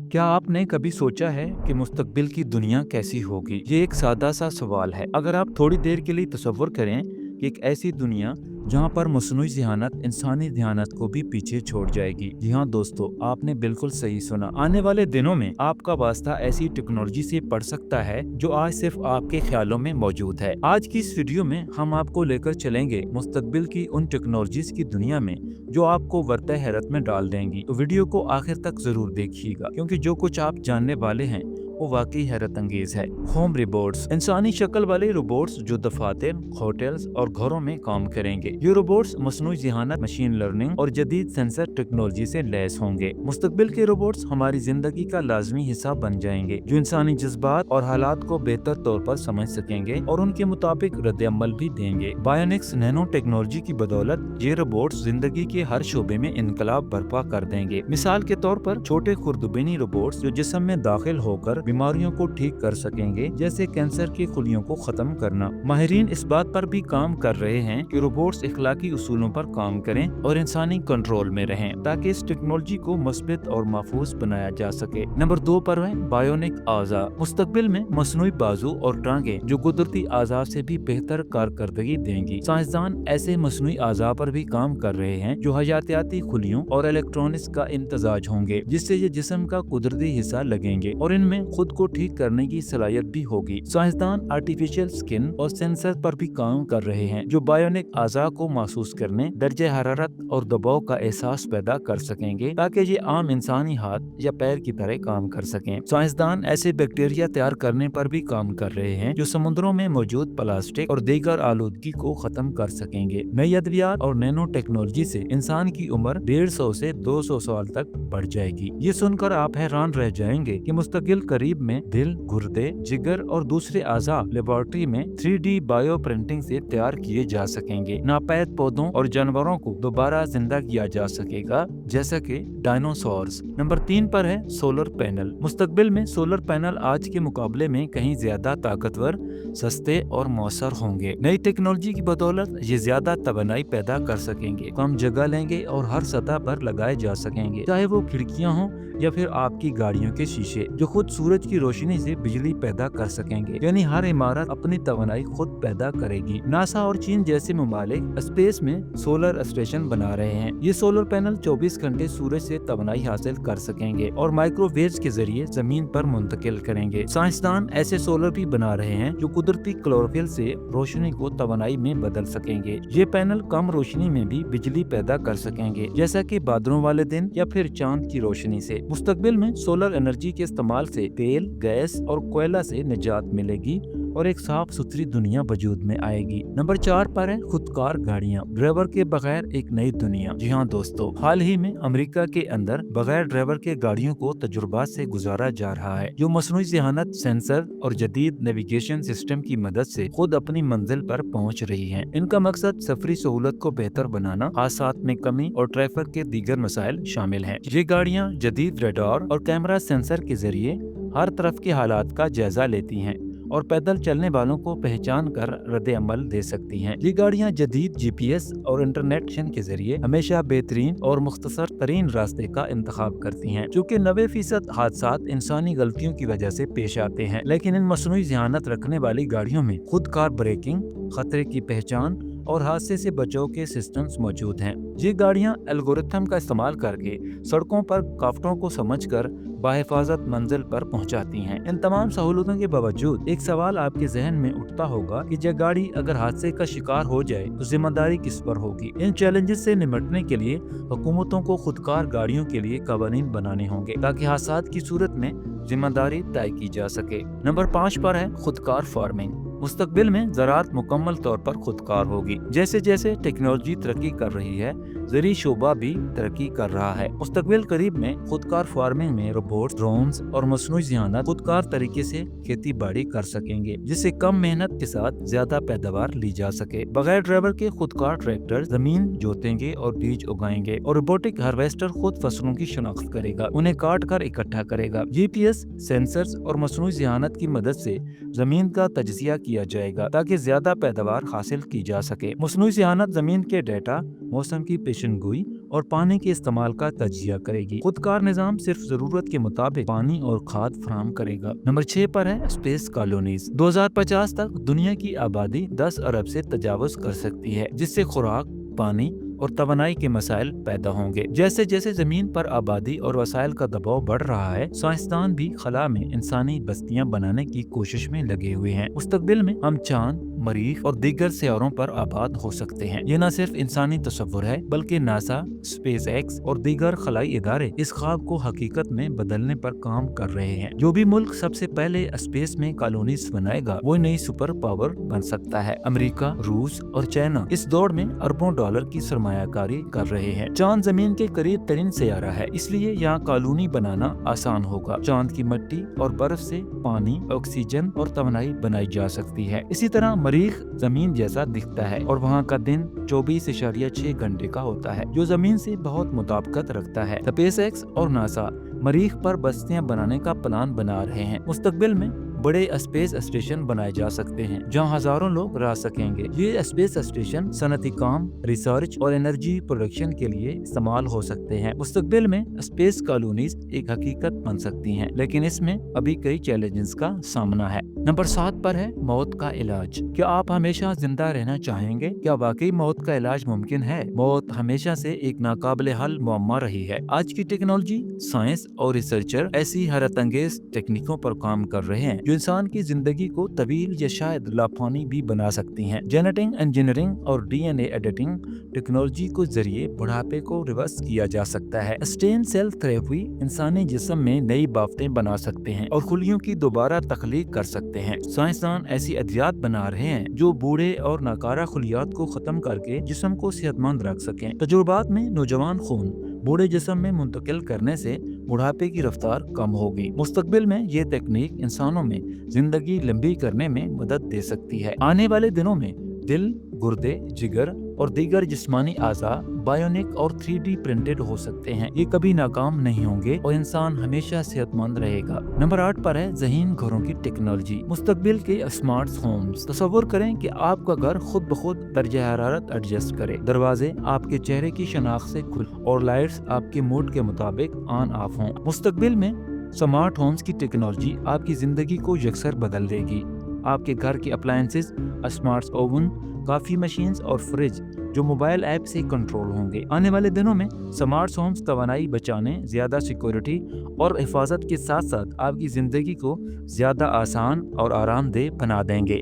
क्या आपने कभी सोचा है कि मुस्तकबिल की दुनिया कैसी होगी? ये एक सादा सा सवाल है। अगर आप थोड़ी देर के लिए तसव्वुर करें कि एक ऐसी दुनिया जहाँ पर मसनूई ज़हानत इंसानी ज़हानत को भी पीछे छोड़ जाएगी। जी हाँ दोस्तों, आपने बिल्कुल सही सुना। आने वाले दिनों में आपका वास्ता ऐसी टेक्नोलॉजी से पड़ सकता है जो आज सिर्फ आपके ख्यालों में मौजूद है। आज की इस वीडियो में हम आपको लेकर चलेंगे मुस्तकबिल की उन टेक्नोलॉजीज की दुनिया में जो आपको वर्त हैरत में डाल देंगी। तो वीडियो को आखिर तक जरूर देखिएगा क्योंकि जो कुछ आप जानने वाले हैं वो वाकई हैरत अंगेज है। होम रोबोट्स, इंसानी शक्ल वाले रोबोट्स जो दफातर, होटल्स और घरों में काम करेंगे। ये रोबोट्स मसनूई ज़हानत, मशीन लर्निंग और जदीद सेंसर टेक्नोलॉजी से लैस होंगे। मुस्तकबिल के रोबोट्स हमारी जिंदगी का लाजमी हिस्सा बन जाएंगे, जो इंसानी जज्बात और हालात को बेहतर तौर पर समझ सकेंगे और उनके मुताबिक रद्द अमल भी देंगे। बायोनिक्स नैनो टेक्नोलॉजी की बदौलत ये रोबोट्स जिंदगी के हर शोबे में इनकलाब बर्पा कर देंगे। मिसाल के तौर पर छोटे खुर्दबीनी रोबोट्स जो जिस्म में दाखिल होकर बीमारियों को ठीक कर सकेंगे, जैसे कैंसर की खुलियों को खत्म करना। माहिरीन इस बात पर भी काम कर रहे हैं कि रोबोट्स इखलाकी उसूलों पर काम करें और इंसानी कंट्रोल में रहें, ताकि इस टेक्नोलॉजी को मस्बत और महफूज बनाया जा सके। नंबर 2 पर है बायोनिक आज़ा। मुस्तकबिल में मसनूई बाजू और टांगे जो कुदरती आज़ा से भी बेहतर कारकर्दगी देंगी। साइंसदान ऐसे मसनूई आज़ा पर भी काम कर रहे हैं जो हयातियाती खुलियों और इलेक्ट्रॉनिक्स का इम्तजाज होंगे, जिससे ये जिस्म का कुदरती हिस्सा लगेंगे और इनमें खुद को ठीक करने की सलाहियत भी होगी। साइंसदान आर्टिफिशियल स्किन और सेंसर पर भी काम कर रहे हैं जो बायोनिक आज़ा को महसूस करने, दर्जे हरारत और दबाव का एहसास पैदा कर सकेंगे, ताकि ये आम इंसानी हाथ या पैर की तरह काम कर सकें। साइंसदान ऐसे बैक्टीरिया तैयार करने पर भी काम कर रहे हैं जो समुद्रों में मौजूद प्लास्टिक और दीगर आलूदगी को खत्म कर सकेंगे। नई अद्वियात और नैनो टेक्नोलॉजी से इंसान की उम्र 150 से 200 साल तक बढ़ जाएगी। ये सुनकर आप हैरान रह जाएंगे कि मुस्तकिल करीब में दिल, गुर्दे, जिगर और दूसरे आज़ा लेबोरेटरी में 3D बायो प्रिंटिंग से तैयार किए जा सकेंगे। नापैद पौधों और जानवरों को दोबारा जिंदा किया जा सकेगा, जैसा कि डायनासोर्स। नंबर 3 पर है सोलर पैनल। मुस्तकबिल में सोलर पैनल आज के मुकाबले में कहीं ज्यादा ताकतवर, सस्ते और मौसर होंगे। नई टेक्नोलॉजी की बदौलत ये ज्यादा तवानाई पैदा कर सकेंगे, कम जगह लेंगे और हर सतह पर लगाए जा सकेंगे, चाहे वो खिड़कियां हों या फिर आपकी गाड़ियों के शीशे, जो खुद सूरज की रोशनी से बिजली पैदा कर सकेंगे। यानी हर इमारत अपनी तवानाई खुद पैदा करेगी। नासा और चीन जैसे ममालिक स्पेस में सोलर स्टेशन बना रहे हैं। ये सोलर पैनल 24 घंटे सूरज से तवानाई हासिल कर सकेंगे और माइक्रोवेव्स के जरिए जमीन पर मुंतकिल करेंगे। साइंसदान ऐसे सोलर भी बना रहे हैं जो कुदरती क्लोरोफिल से रोशनी को तवानाई में बदल सकेंगे। ये पैनल कम रोशनी में भी बिजली पैदा कर सकेंगे, जैसा कि बादलों वाले दिन या फिर चांद की रोशनी से। मुस्तकबिल में सोलर एनर्जी के इस्तेमाल से तेल, गैस और कोयला से निजात मिलेगी और एक साफ सुथरी दुनिया वजूद में आएगी। नंबर 4 पर है खुदकार गाड़ियाँ, ड्राइवर के बगैर एक नई दुनिया। जी हाँ दोस्तों, हाल ही में अमेरिका के अंदर बगैर ड्राइवर के गाड़ियों को तजुर्बात से गुजारा जा रहा है, जो मसनूई ज़हानत, सेंसर और जदीद नेविगेशन सिस्टम की मदद से खुद अपनी मंजिल पर पहुँच रही है। इनका मकसद सफरी सहूलत को बेहतर बनाना, हादसात में कमी और ट्रैफिक के दीगर मसाइल शामिल हैं। ये गाड़ियाँ जदीद रडार और कैमरा सेंसर के जरिए हर तरफ के हालात का जायजा लेती हैं और पैदल चलने वालों को पहचान कर रद्द अमल दे सकती हैं। ये गाड़ियाँ जदीद GPS और इंटरनेट कनेक्शन के जरिए हमेशा बेहतरीन और मुख्तसर तरीन रास्ते का इंतखाब करती हैं। चूँकि 90% हादसात इंसानी गलतियों की वजह से पेश आते हैं, लेकिन इन मसनूई ज़हानत रखने वाली गाड़ियों में खुद कार ब्रेकिंग, खतरे की पहचान और हादसे से बचाव के सिस्टम्स मौजूद हैं। ये गाड़ियाँ एल्गोरिथम का इस्तेमाल करके सड़कों पर काफ्टों को समझकर बाहिफाजत मंजिल पर पहुंचाती हैं। इन तमाम सहूलतों के बावजूद एक सवाल आपके जहन में उठता होगा कि जब गाड़ी अगर हादसे का शिकार हो जाए तो जिम्मेदारी किस पर होगी। इन चैलेंजेस से निपटने के लिए हुकूमतों को खुदकार गाड़ियों के लिए कानून बनाने होंगे, ताकि हादसात की सूरत में जिम्मेदारी तय की जा सके। नंबर 5 पर है खुदकार फार्मिंग। मुस्तकबिल में ज़राअत मुकम्मल तौर पर खुदकार होगी। जैसे जैसे टेक्नोलॉजी तरक्की कर रही है, ज़री शोबा भी तरक्की कर रहा है। मुस्तकबिल करीब में खुदकार फार्मिंग में रोबोट, ड्रोन्स और मसनूई ज़हानत खुदकार तरीके से खेती बाड़ी कर सकेंगे, जिससे कम मेहनत के साथ ज्यादा पैदावार ली जा सके। बगैर ड्राइवर के खुदकार ट्रैक्टर जमीन जोतेंगे और बीज उगाएंगे और रोबोटिक हार्वेस्टर खुद फसलों की शिनाख्त करेगा, उन्हें काट कर इकट्ठा करेगा। GPS, सेंसर्स और मसनूई ज़हानत की मदद से जमीन का तजजिया किया जाएगा ताकि ज्यादा पैदावार हासिल की जा सके। मसनूई ज़हानत जमीन के डेटा, मौसम की पेशनगोई اور پانی کے استعمال کا تجزیہ کرے گی۔ خودکار نظام صرف ضرورت کے مطابق پانی اور کھاد فراہم کرے گا۔ نمبر 6 پر ہے اسپیس کالونیز۔ 2050 تک دنیا کی آبادی 10 ارب سے تجاوز کر سکتی ہے، جس سے خوراک، پانی اور توانائی کے مسائل پیدا ہوں گے۔ جیسے جیسے زمین پر آبادی اور وسائل کا دباؤ بڑھ رہا ہے، سائنسدان بھی خلا میں انسانی بستیاں بنانے کی کوشش میں لگے ہوئے ہیں۔ مستقبل میں ہم چاند، مریخ اور دیگر سیاروں پر آباد ہو سکتے ہیں۔ یہ نہ صرف انسانی تصور ہے، بلکہ ناسا، اسپیس ایکس اور دیگر خلائی ادارے اس خواب کو حقیقت میں بدلنے پر کام کر رہے ہیں۔ جو بھی ملک سب سے پہلے اسپیس میں کالونیز بنائے گا، وہ نئی سپر پاور بن سکتا ہے۔ امریکہ، روس اور چائنا اس دوڑ میں اربوں ڈالر کی سرمایہ کاری کر رہے ہیں۔ چاند زمین کے قریب ترین سیارہ ہے، اس لیے یہاں کالونی بنانا آسان ہوگا۔ چاند کی مٹی اور برف سے پانی، آکسیجن اور توانائی بنائی جا سکتی ہے۔ اسی طرح مریخ زمین جیسا دکھتا ہے اور وہاں کا دن 24.6 گھنٹے کا ہوتا ہے، جو زمین سے بہت مطابقت رکھتا ہے۔ اسپیس ایکس اور ناسا مریخ پر بستیاں بنانے کا پلان بنا رہے ہیں۔ مستقبل میں بڑے اسپیس اسٹیشن بنائے جا سکتے ہیں جہاں ہزاروں لوگ رہ سکیں گے۔ یہ اسپیس اسٹیشن صنعتی کام، ریسرچ اور انرجی پروڈکشن کے لیے استعمال ہو سکتے ہیں۔ مستقبل میں اسپیس کالونیز ایک حقیقت بن سکتی ہیں، لیکن اس میں ابھی کئی چیلنجز کا سامنا ہے۔ نمبر 7 پر ہے موت کا علاج۔ کیا آپ ہمیشہ زندہ رہنا چاہیں گے؟ کیا واقعی موت کا علاج ممکن ہے؟ موت ہمیشہ سے ایک ناقابل حل معمہ رہی ہے۔ آج کی ٹیکنالوجی، سائنس اور ریسرچر ایسی حیرت انگیز تکنیکوں پر کام کر رہے ہیں جو انسان کی زندگی کو طویل یا شاید لافانی بھی بنا سکتی ہیں۔ جینیٹک انجینئرنگ اور ڈی این اے ایڈیٹنگ ٹیکنالوجی کے ذریعے بڑھاپے کو ریورس کیا جا سکتا ہے۔ اسٹیم سیل تھراپی انسانی جسم میں نئی بافتیں بنا سکتے ہیں اور خلیوں کی دوبارہ تخلیق کر سکتے ہیں۔ سائنسدان ایسی ادویات بنا رہے ہیں جو بوڑھے اور ناکارہ خلیات کو ختم کر کے جسم کو صحت مند رکھ سکیں۔ تجربات میں نوجوان خون بوڑھے جسم میں منتقل کرنے سے بڑھاپے کی رفتار کم ہوگی۔ مستقبل میں یہ تکنیک انسانوں میں زندگی لمبی کرنے میں مدد دے سکتی ہے۔ آنے والے دنوں میں دل، گردے، جگر اور دیگر جسمانی اعضاء بائیونک اور 3D پرنٹڈ ہو سکتے ہیں۔ یہ کبھی ناکام نہیں ہوں گے اور انسان ہمیشہ صحت مند رہے گا۔ نمبر 8 پر ہے ذہین گھروں کی ٹیکنالوجی۔ مستقبل کے اسمارٹ ہومز۔ تصور کریں کہ آپ کا گھر خود بخود درجہ حرارت ایڈجسٹ کرے، دروازے آپ کے چہرے کی شناخت سے کھلیں اور لائٹس آپ کے موڈ کے مطابق آن آف ہوں۔ مستقبل میں اسمارٹ ہومز کی ٹیکنالوجی آپ کی زندگی کو یکسر بدل دے گی۔ آپ کے گھر کے اپلائنسز، اسمارٹ اوون، کافی مشینز اور فریج جو موبائل ایپ سے کنٹرول ہوں گے۔ آنے والے دنوں میں اسمارٹ ہومز توانائی بچانے، زیادہ سیکیورٹی اور حفاظت کے ساتھ ساتھ آپ کی زندگی کو زیادہ آسان اور آرام دہ بنا دیں گے۔